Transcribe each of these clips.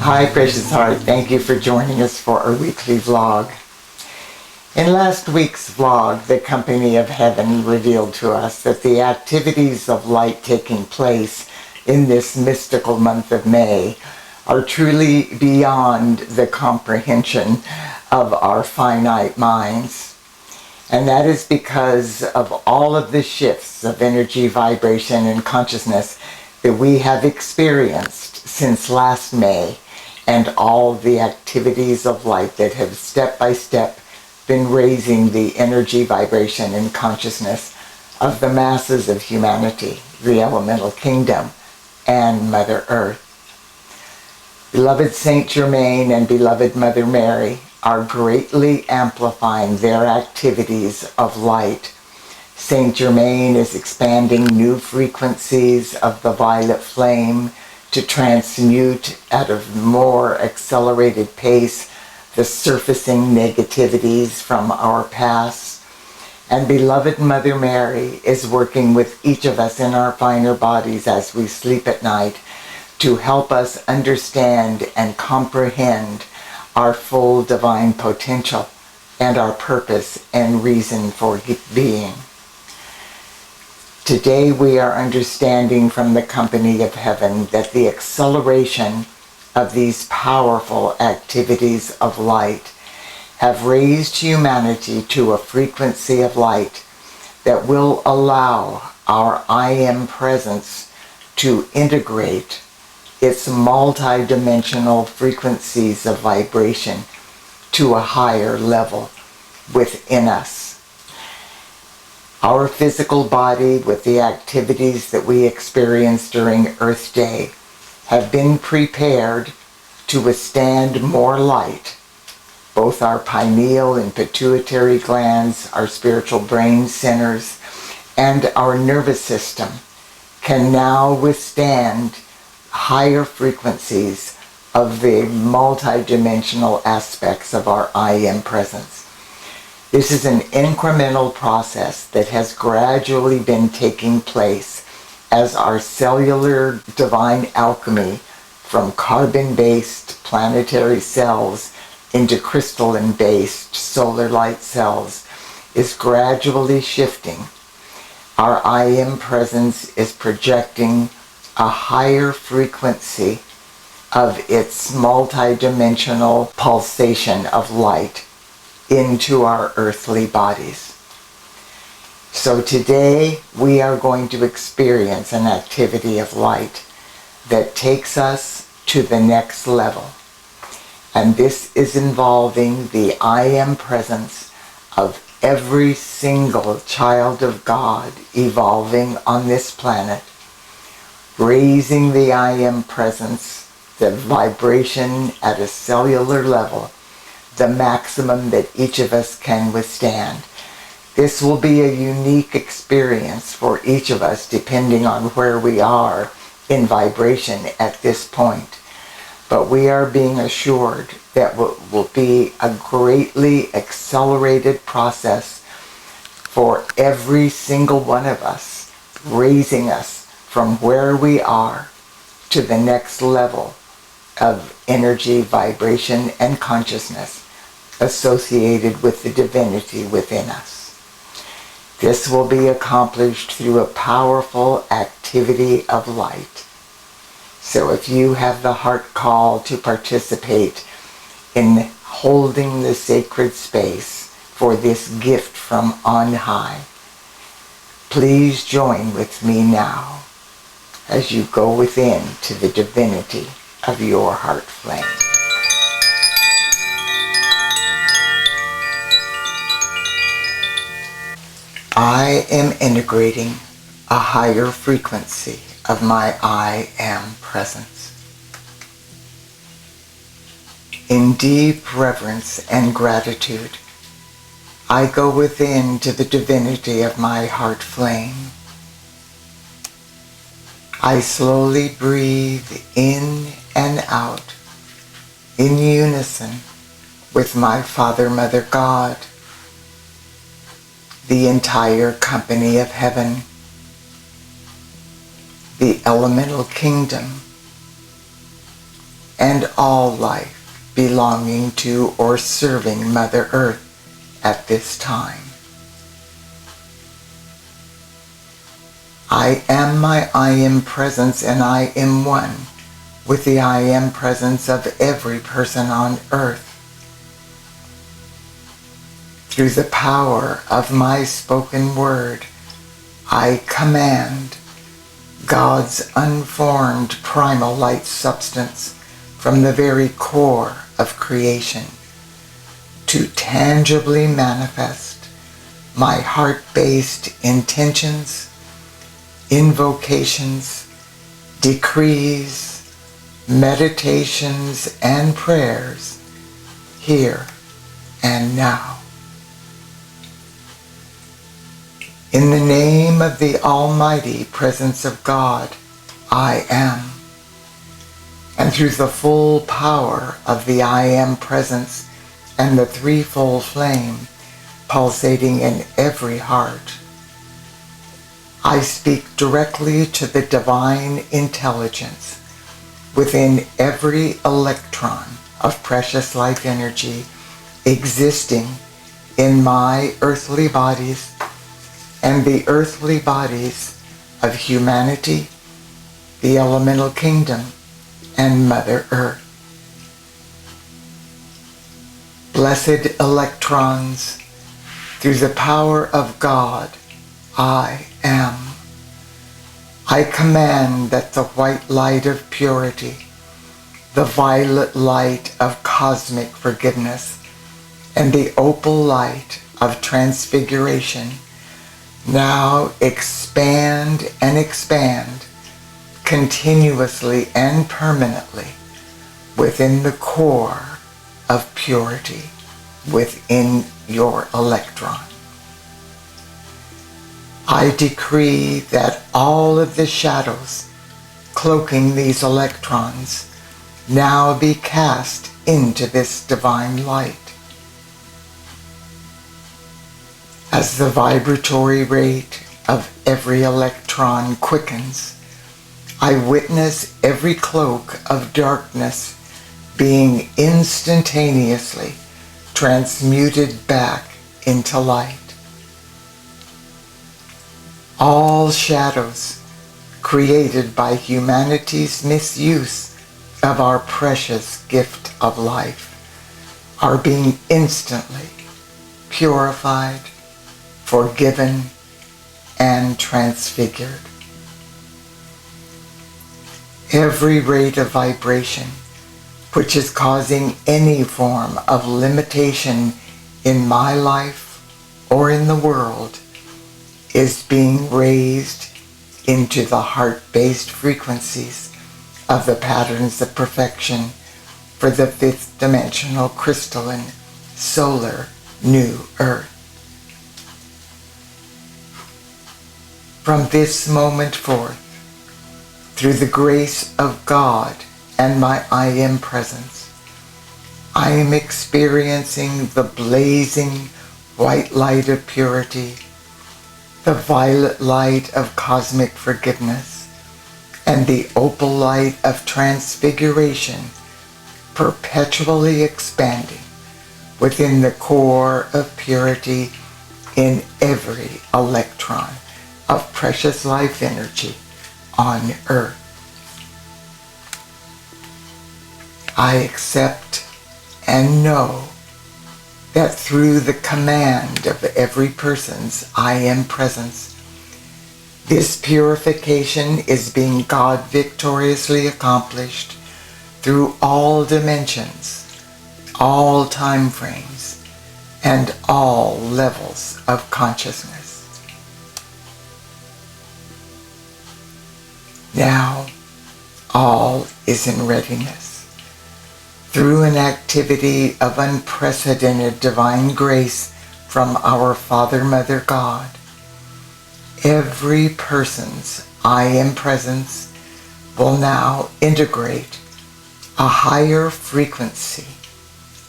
Hi, precious heart. Thank you for joining us for our weekly vlog. In last week's vlog, the company of heaven revealed to us that the activities of light taking place in this mystical month of May are truly beyond the comprehension of our finite minds. And that is because of all of the shifts of energy, vibration, and consciousness that we have experienced since last May, and all the activities of light that have step by step been raising the energy, vibration, and consciousness of the masses of humanity, the elemental kingdom, and Mother Earth. Beloved Saint Germain and beloved Mother Mary are greatly amplifying their activities of light. Saint Germain is expanding new frequencies of the violet flame to transmute at a more accelerated pace the surfacing negativities from our past. And beloved Mother Mary is working with each of us in our finer bodies as we sleep at night to help us understand and comprehend our full divine potential and our purpose and reason for being. Today we are understanding from the company of heaven that the acceleration of these powerful activities of light have raised humanity to a frequency of light that will allow our I Am presence to integrate its multi-dimensional frequencies of vibration to a higher level within us. Our physical body, with the activities that we experience during Earth Day, have been prepared to withstand more light. Both our pineal and pituitary glands, our spiritual brain centers, and our nervous system can now withstand higher frequencies of the multidimensional aspects of our I Am presence. This is an incremental process that has gradually been taking place as our cellular divine alchemy from carbon-based planetary cells into crystalline-based solar light cells is gradually shifting. Our I Am presence is projecting a higher frequency of its multidimensional pulsation of light into our earthly bodies. So today we are going to experience an activity of light that takes us to the next level. And this is involving the I Am presence of every single child of God evolving on this planet, raising the I Am presence, the vibration at a cellular level, the maximum that each of us can withstand. This will be a unique experience for each of us depending on where we are in vibration at this point. But we are being assured that will be a greatly accelerated process for every single one of us, raising us from where we are to the next level of energy, vibration, and consciousness associated with the divinity within us. This will be accomplished through a powerful activity of light. So if you have the heart call to participate in holding the sacred space for this gift from on high, please join with me now as you go within to the divinity of your heart flame. I am integrating a higher frequency of my I Am presence. In deep reverence and gratitude, I go within to the divinity of my heart flame. I slowly breathe in and out in unison with my Father, Mother, God, the entire company of heaven, the elemental kingdom, and all life belonging to or serving Mother Earth at this time. I am my I am presence, and I am one with the I am presence of every person on earth. Through the power of my spoken word, I command God's unformed primal light substance from the very core of creation to tangibly manifest my heart-based intentions, invocations, decrees, meditations, and prayers here and now. In the name of the Almighty Presence of God, I am. And through the full power of the I Am Presence and the threefold flame pulsating in every heart, I speak directly to the divine intelligence within every electron of precious life energy existing in my earthly bodies and the earthly bodies of humanity, the elemental kingdom, and Mother Earth. Blessed electrons, through the power of God, I am. I command that the white light of purity, the violet light of cosmic forgiveness, and the opal light of transfiguration now expand and expand continuously and permanently within the core of purity within your electron. I decree that all of the shadows cloaking these electrons now be cast into this divine light. As the vibratory rate of every electron quickens, I witness every cloak of darkness being instantaneously transmuted back into light. All shadows created by humanity's misuse of our precious gift of life are being instantly purified, forgiven, and transfigured. Every rate of vibration which is causing any form of limitation in my life or in the world is being raised into the heart-based frequencies of the patterns of perfection for the fifth dimensional crystalline solar new earth. From this moment forth, through the grace of God and my I Am presence, I am experiencing the blazing white light of purity, the violet light of cosmic forgiveness, and the opal light of transfiguration perpetually expanding within the core of purity in every electron of precious life energy on earth. I accept and know that through the command of every person's I Am presence, this purification is being God victoriously accomplished through all dimensions, all time frames, and all levels of consciousness. Now, all is in readiness. Through an activity of unprecedented divine grace from our Father, Mother, God, every person's I Am presence will now integrate a higher frequency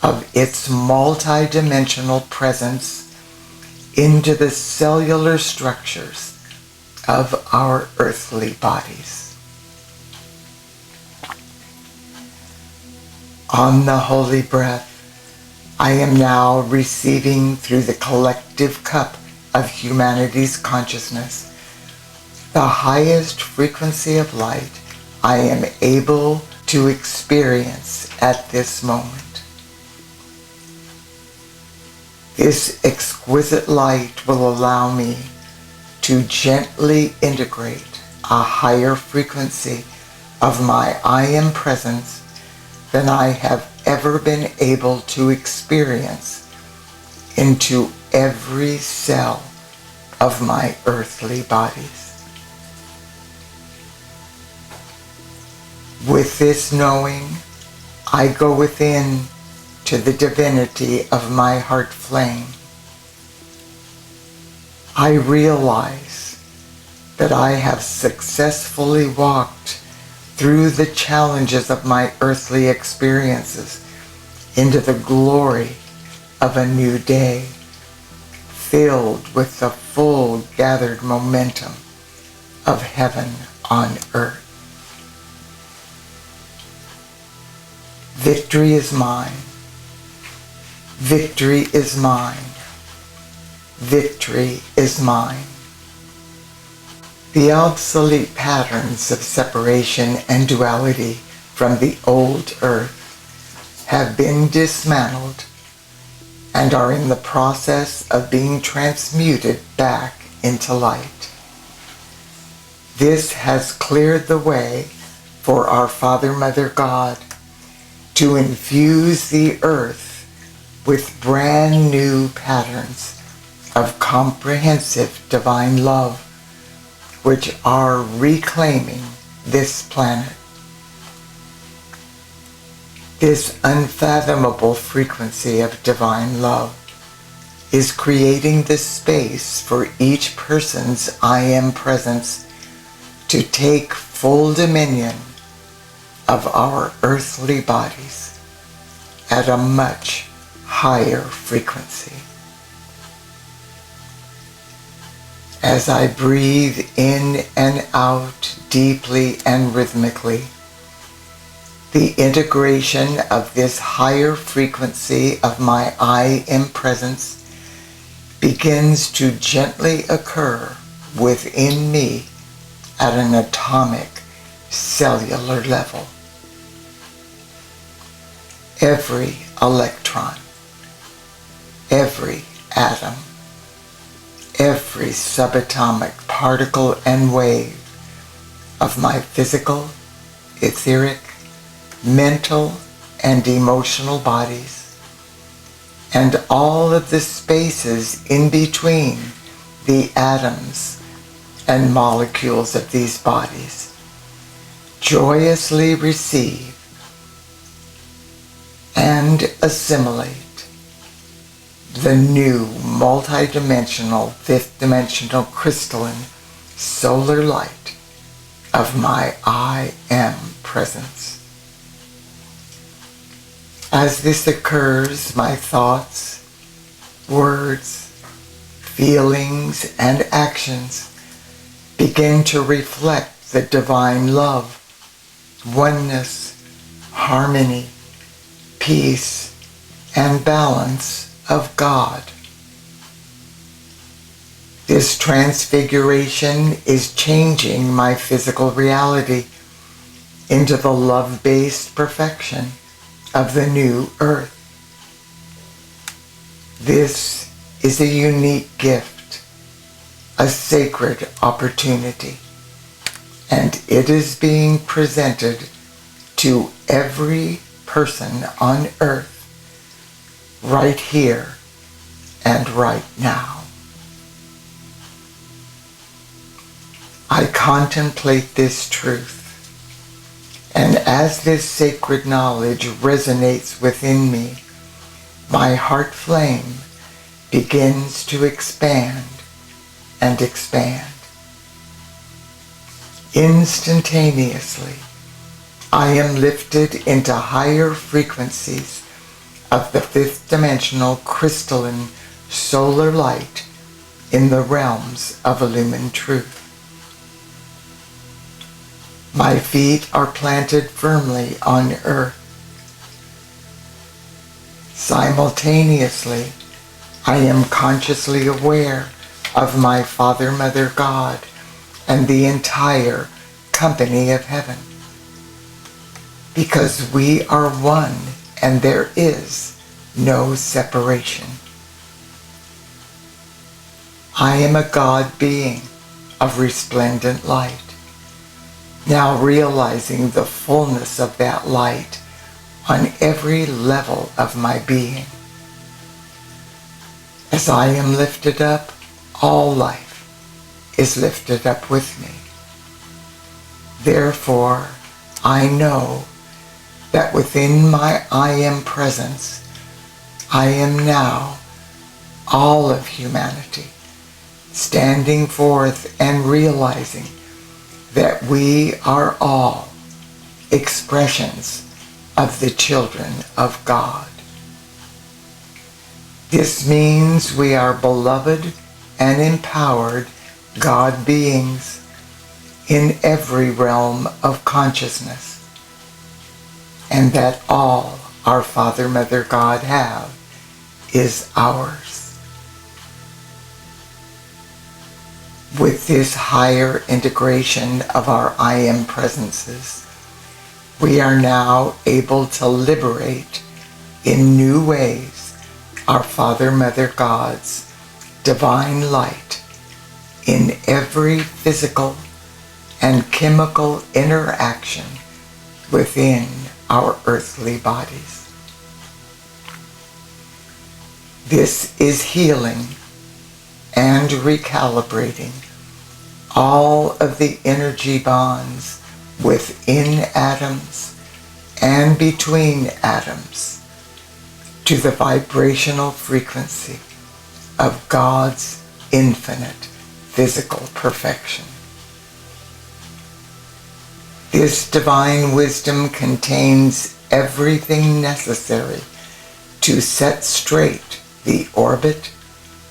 of its multi-dimensional presence into the cellular structures of our earthly bodies. On the holy breath, I am now receiving through the collective cup of humanity's consciousness the highest frequency of light I am able to experience at this moment. This exquisite light will allow me to gently integrate a higher frequency of my I am presence than I have ever been able to experience into every cell of my earthly bodies. With this knowing, I go within to the divinity of my heart flame. I realize that I have successfully walked through the challenges of my earthly experiences into the glory of a new day, filled with the full gathered momentum of heaven on earth. Victory is mine. Victory is mine. Victory is mine. The obsolete patterns of separation and duality from the old earth have been dismantled and are in the process of being transmuted back into light. This has cleared the way for our Father, Mother, God to infuse the earth with brand new patterns of comprehensive divine love, which are reclaiming this planet. This unfathomable frequency of divine love is creating the space for each person's I am presence to take full dominion of our earthly bodies at a much higher frequency. As I breathe in and out deeply and rhythmically, the integration of this higher frequency of my I am presence begins to gently occur within me at an atomic cellular level. Every electron, every atom, every subatomic particle and wave of my physical, etheric, mental, and emotional bodies, and all of the spaces in between the atoms and molecules of these bodies, joyously receive and assimilate the new multidimensional, fifth-dimensional crystalline solar light of my I am presence. As this occurs, my thoughts, words, feelings, and actions begin to reflect the divine love, oneness, harmony, peace, and balance of God. This transfiguration is changing my physical reality into the love-based perfection of the new earth. This is a unique gift, a sacred opportunity, and it is being presented to every person on earth right here and right now. I contemplate this truth, and as this sacred knowledge resonates within me, my heart flame begins to expand and expand. Instantaneously, I am lifted into higher frequencies of the fifth-dimensional crystalline solar light in the realms of illumined truth. My feet are planted firmly on earth, Simultaneously, I am consciously aware of my Father, Mother, God, and the entire company of heaven. Because we are one and there is no separation. I am a God being of resplendent light, now realizing the fullness of that light on every level of my being. As I am lifted up, all life is lifted up with me. Therefore, I know that within my I am presence, I am now all of humanity, standing forth and realizing that we are all expressions of the children of God. This means we are beloved and empowered God beings in every realm of consciousness, and that all our Father, Mother, God have is ours. With this higher integration of our I am presences, we are now able to liberate in new ways our Father, Mother, God's divine light in every physical and chemical interaction within our earthly bodies. This is healing and recalibrating all of the energy bonds within atoms and between atoms to the vibrational frequency of God's infinite physical perfection. This divine wisdom contains everything necessary to set straight the orbit,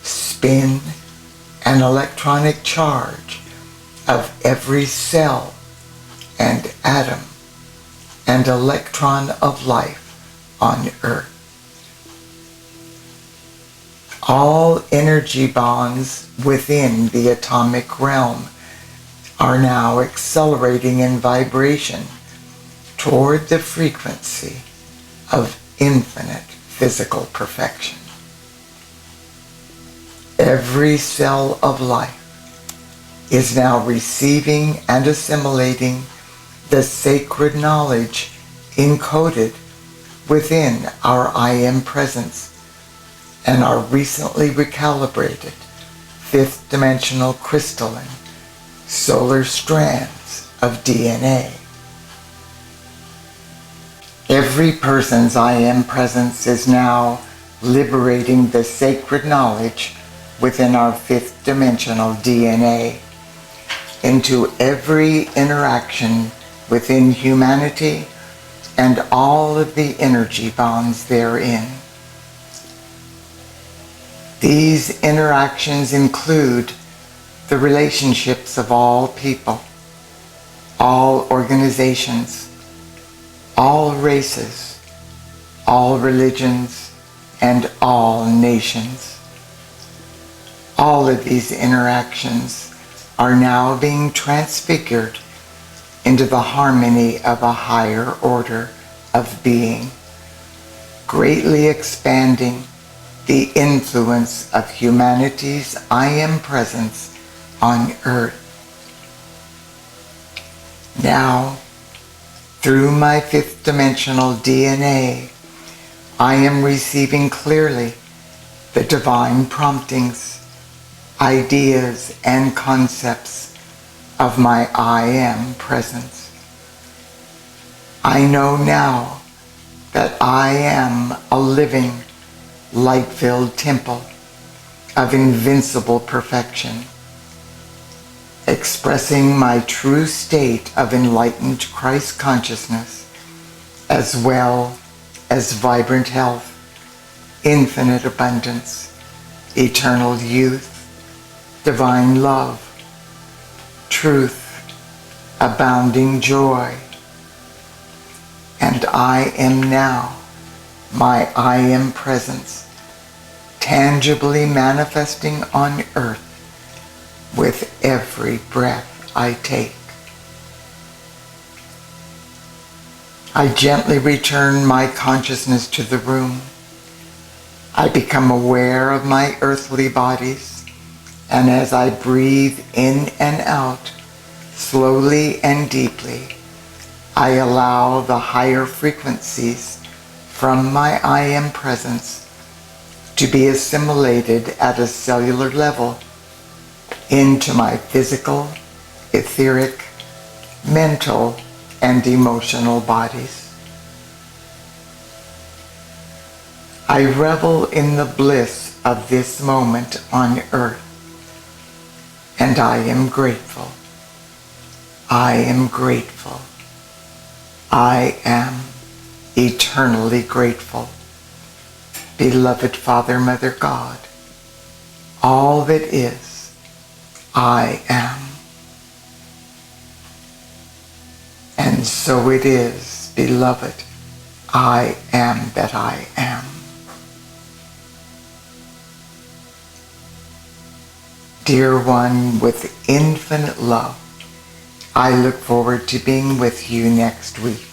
spin, and electronic charge of every cell and atom and electron of life on Earth. All energy bonds within the atomic realm are now accelerating in vibration toward the frequency of infinite physical perfection. Every cell of life is now receiving and assimilating the sacred knowledge encoded within our I am presence and our recently recalibrated fifth dimensional crystalline solar strands of DNA. Every person's I am presence is now liberating the sacred knowledge within our fifth dimensional DNA into every interaction within humanity and all of the energy bonds therein. These interactions include the relationships of all people, all organizations, all races, all religions, and all nations. All of these interactions are now being transfigured into the harmony of a higher order of being, greatly expanding the influence of humanity's I am presence on Earth. Now, through my fifth dimensional DNA, I am receiving clearly the divine promptings, ideas, and concepts of my I am presence. I know now that I am a living, light-filled temple of invincible perfection, expressing my true state of enlightened Christ consciousness, as well as vibrant health, infinite abundance, eternal youth, divine love, truth, abounding joy. And I am now my I Am presence tangibly manifesting on earth with every breath I take. I gently return my consciousness to the room. I become aware of my earthly bodies, and as I breathe in and out, slowly and deeply, I allow the higher frequencies from my I Am presence to be assimilated at a cellular level into my physical, etheric, mental, and emotional bodies. I revel in the bliss of this moment on earth, and I am grateful. I am grateful. I am eternally grateful. Beloved Father, Mother, God, all that is, I am. And so it is, beloved, I am that I am. Dear one, with infinite love, I look forward to being with you next week.